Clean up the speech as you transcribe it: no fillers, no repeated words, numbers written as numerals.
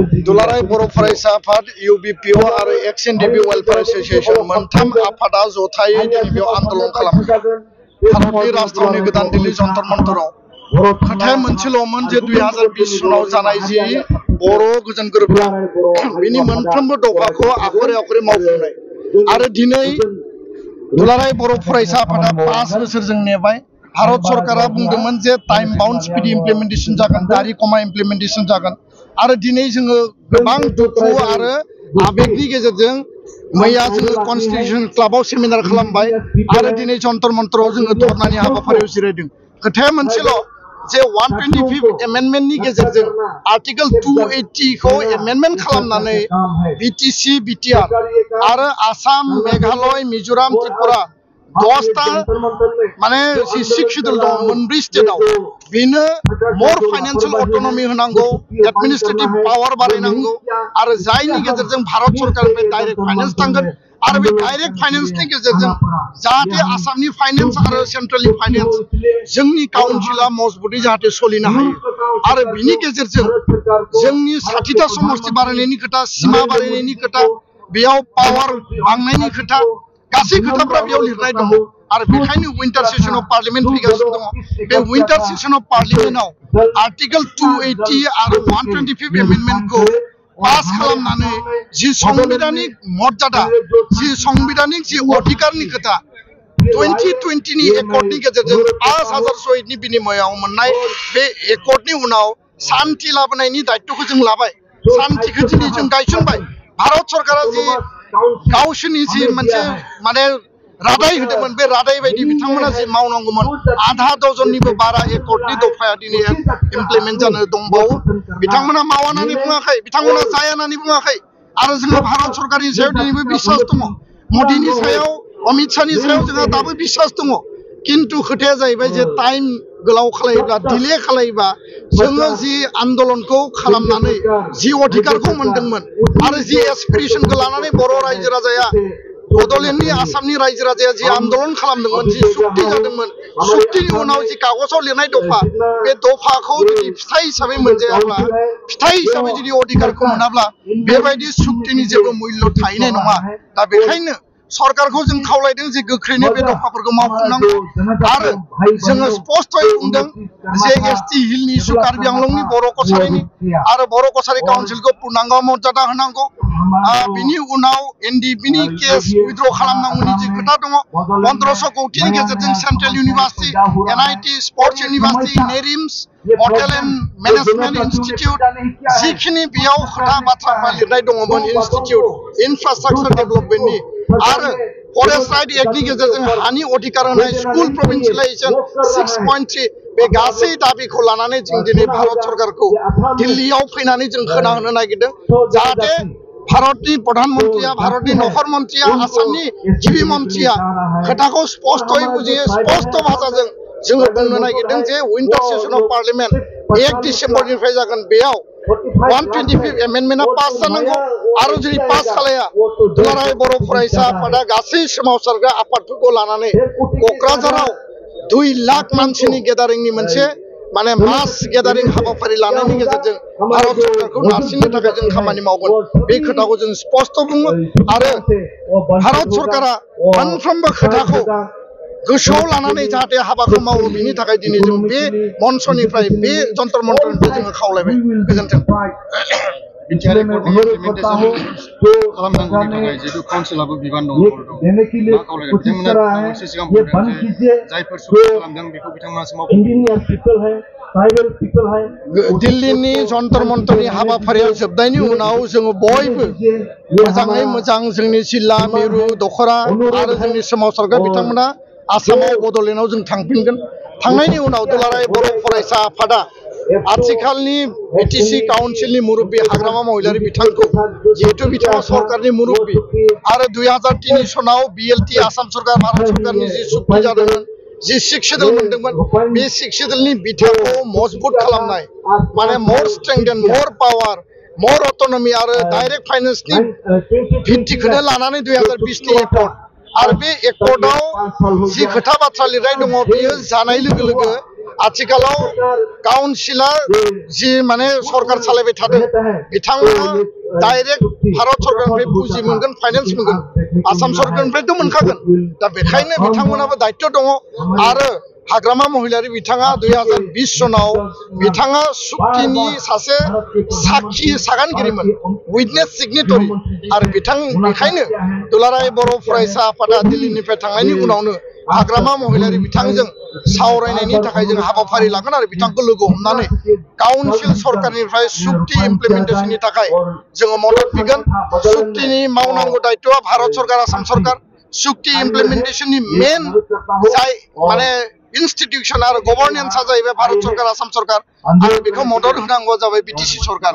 दुलाराय बर' फरायसा आफाद UBPO आरो XNDP वेलफेयार एसोसिएशन मोनथाम आफादा जथायै दिनै बेयाव आन्दोलन खालामो भारतनि राजधानी गोदान दिल्ली जन्तर मन्तराव खोथाया मोनसेल'मोन जे 2020 सनाव जानाय जि बर' गोजोन गोरोबथा बिनि मोनफ्रोमबो दफाखौ आखरे आखरे मावफुंनाय आरो दिनै दुलाराय बर' फरायसा आफादा 5 बोसोर जों नेबाय भारत सरकारा बुंदोंमोन जे टाइम बाउन्ड स्पिड इमप्लिमेन्टेसन जागोन दारि कमा इमप्लिमेन्टेसन जागोन आरो दिनै जोङो गोबां दुखु आरो आबेगनि गेजेरजों मैया जोङो कन्स्टिटिउसन क्लाबाव सेमिनार खालामबाय आरो दिनै जन्तर मन्तराव जोङो धरनानि हाबाफारियाव जिरायदों खोथाया मोनसेल' जे 125 एमेन्डमेन्टनि गेजेरजों आर्टिकल 280 खौ एमेन्डमेन्ट खालामनानै BTC BTR आरो आसाम मेघालय मिजोराम त्रिपुरा 10टा माने जि शिक्षित दं मोनब्रै स्टेटआव बेनो मोर फाइनान्शियल अटोनमी होनांगौ एडमिनिस्ट्रेटिव पावर बारायनांगौ आरो जायनि गेजेरजों भारत सरकारनिफ्राय डाइरेक्ट फाइनेन्स थांगोन आरो बे डाइरेक्ट फाइनेन्सनि गेजेरजों जाहाथे आसामनि फाइनेन्स आरो सेन्ट्रेलनि फाइनेन्स जोंनि काउन्सिला मजबुतै जाहाथे सोलिनो हायो आरो बिनि गेजेरजों जोंनि 60टा समष्टि बारायनायनि खोथा सीमा बारायनायनि खोथा बेयाव पावर बांनायनि खोथा गासै खोथाफोरा बेयाव लिरनाय दङ आरो बेखायनो विंटार सेशन अफ पार्लियामेन्ट फैगासिनो दङ बे विंटार सेशन अफ पार्लियामेन्टआव आर्टिकल 280 आरो 125 एमेन्डमेन्टखौ पास खालामनानै जि संविधानिक मर्यादा जि संविधानिक जि अधिकारनि खोथा 2020 नि एकर्डनि गेजेरजों 5000 शहीदनि बिनिमयाव मोननाय बे एकर्डनि उनाव शान्ति लाबोनायनि दायित्वखौ जों लाबाय शान्तिखौ दिनै जों गायसनबाय भारत सरकारा जि गावसोरनि जि मोनसे माने रादाय होदोंमोन बे रादाय बायदि बिथांमोना जि मावनांगौमोन आधा डजननिबो बारा एकर्डनि दफाया दिनै इमप्लिमेन्ट जानो दंबावो बिथांमोना मावानानै बुङाखै बिथांमोना जायानानै बुङाखै आरो जोंहा भारत सरकारनि सायाव दिनैबो बिश्वास दङ मोदीनि सायाव अमित शाहनि सायाव जोंहा दाबो बिश्वास दङ किन्तु खोथाया जाहैबाय जे टाइम गोलाव खालायोब्ला डिले खालायोबा जोङो जि आन्दोलनखौ खालामनानै जि अधिकारखौ मोनदोंमोन आरो जि एसपिरेसनखौ लानानै बर' रायजो राजाया बड'लेण्डनि आसामनि रायजो राजाया जि आन्दोलन खालामदोंमोन जि सुक्ति जादोंमोन सुक्तिनि उनाव जि कागजाव लिरनाय दफा बे दफाखौ जुदि फिथाइ हिसाबै मोनजायाब्ला फिथाइ हिसाबै जुदि अधिकारखौ मोनाब्ला बेबायदि सुक्तिनि जेबो मुल्य थाहैनाय नङा दा बेखायनो सरकारखौ जों खावलायदों जे गोख्रैनो बे दफाफोरखौ मावफुंनांगौ आरो जोङो स्पष्टयै बुंदों जे ST हिलनि इस्यु कार्बि आंलंनि बर' कछारिनि आरो बर' कछारि काउन्सिलखौ पूर्णांग मर्यादा होनांगौ बिनि उनाव NDP नि केस उइथड्र खालामनांगौनि जि खोथा दङ 1500 कौटिनि गेजेरजों central university NIT sports university नेरिम्स हटेल एन्ड मेनेजमेन्ट इन्स्टिट्यूट जिखिनि बेयाव खोथा बाथ्रा लिरनाय दङमोन इन्स्टिट्यूट इनफ्रास्ट्राक्चार डेभेलपमेन्टनि आरो फरेस्ट राइट एक्टनि गेजेरजों हानि अधिकार होनाय स्कुल प्रोभिन्सियलाइजेशन 6.3 बे गासै दाबिखौ लानानै जों दिनै भारत सरकारखौ दिल्लीयाव फैनानै जों खोनाहोनो नागिरदों जाहाथे भारतनि प्रधानमन्त्रिया भारतनि नखर मन्त्रिया आसामनि गिबि मन्त्रिया खोथाखौ स्पष्टयै बुजियो स्पष्ट भाषाजों जोङो बुंनो नागिरदों जे विंटार सेशन अफ पार्लियामेन्ट 1 डिसेम्बरनिफ्राय जागोन बेयाव 125 एमेन्डमेन्टआ पास जानांगौ आरो जुदि पास खालाया दुलाराय बर' फरायसा आफादा गासै सोमावसारग्रा आफादफोरखौ लानानै क'क्राझाराव 2 लाख मानसिनि गेदारिंनि मोनसे माने मास गेदारिं हाबाफारि लानायनि गेजेरजों भारत सरकारखौ नारसिननो थाखाय जों खामानि मावगोन बे खोथाखौ जों स्पष्ट बुङो आरो भारत सरकारा मोनफ्रोमबो खोथाखौ गोसोआव लानानै जाहाथे हाबाखौ मावो बिनि थाखाय दिनै जों बे मन्चनिफ्राय बे जन्तर मन्तरनिफ्राय जोङो खावलायबाय गोजोन्थों खालामनांगौनि थाखाय जिहेतु काउन्सिलाबो बिबान दङ मा खावलायगोन बिथांमोना एसे सिगां बुंदों जे जायफोर सुबुं खालामदों बेखौ बिथांमोनासो मावगोन दिल्लीनि जन्तर मन्तरनि हाबाफारिया जोबनायनि उनाव जोङो बयबो मोजाङै मोजां जोंनि जिल्ला मिरु दखरा आरो जोंनि सोमावसारग्रा बिथांमोना आसामाव बड'लेण्डआव जों थांफिनगोन थांनायनि उनाव दुलाराय बर' फरायसा आफादा आथिखालनि BTC काउन्सिलनि मुरब्बी हाग्रामा महिलारि बिथांखौ जिहेतु बिथाङा सरकारनि मुरब्बी आरो 2003 सनाव BLT आसाम सरकार भारत सरकारनि जि सुक्ति जादोंमोन जि शिक्षितल मोनदोंमोन बे शिक्षितलनि बिथाखौ मजबुत खालामनाय माने मोर strength and more power more autonomy आरो डाइरेक्ट फाइनेन्सनि भित्तिखौनो लानानै 2020 नि एकर्ड आरो बे एकर्डआव जि खोथा बाथ्रा लिरनाय दङ बेयो जानाय लोगो लोगो आथिखालाव काउन्सिला जि माने सरकार सालायबाय थादों बिथांमोना डाइरेक्ट भारत सरकारनिफ्राय पुंजी मोनगोन फाइनेन्स मोनगोन आसाम सरकारनिफ्रायथ' मोनखागोन दा बेखायनो बिथांमोनाबो दायित्व दङ आरो हाग्रामा महिलारि बिथाङा 2020 सनाव बिथाङा सुक्तिनि सासे साखि सागानगिरिमोन उइटनेस सिगनेटरि आरो बेखायनो दुलाराय बर' फरायसा आफादा दिल्लीनिफ्राय थांनायनि उनावनो हाग्रामा महिलारि बिथांजों सावरायनायनि थाखाय जों हाबाफारि लागोन आरो बिथांखौ लोगो हमनानै काउन्सिल सरकारनिफ्राय सुक्ति इमप्लिमेन्टेसननि थाखाय जोङो मदद बिगोन सुक्तिनि मावनांगौ दायित्वआ भारत सरकार आसाम सरकार सुक्ति इमप्लिमेन्टेसननि मेन जाय माने इन्स्टिट्यूशन आरो गभर्नेन्सआ जाहैबाय भारत सरकार आसाम सरकार आरो बेखौ मदद होनांगौआ जाबाय बिटिसि सरकार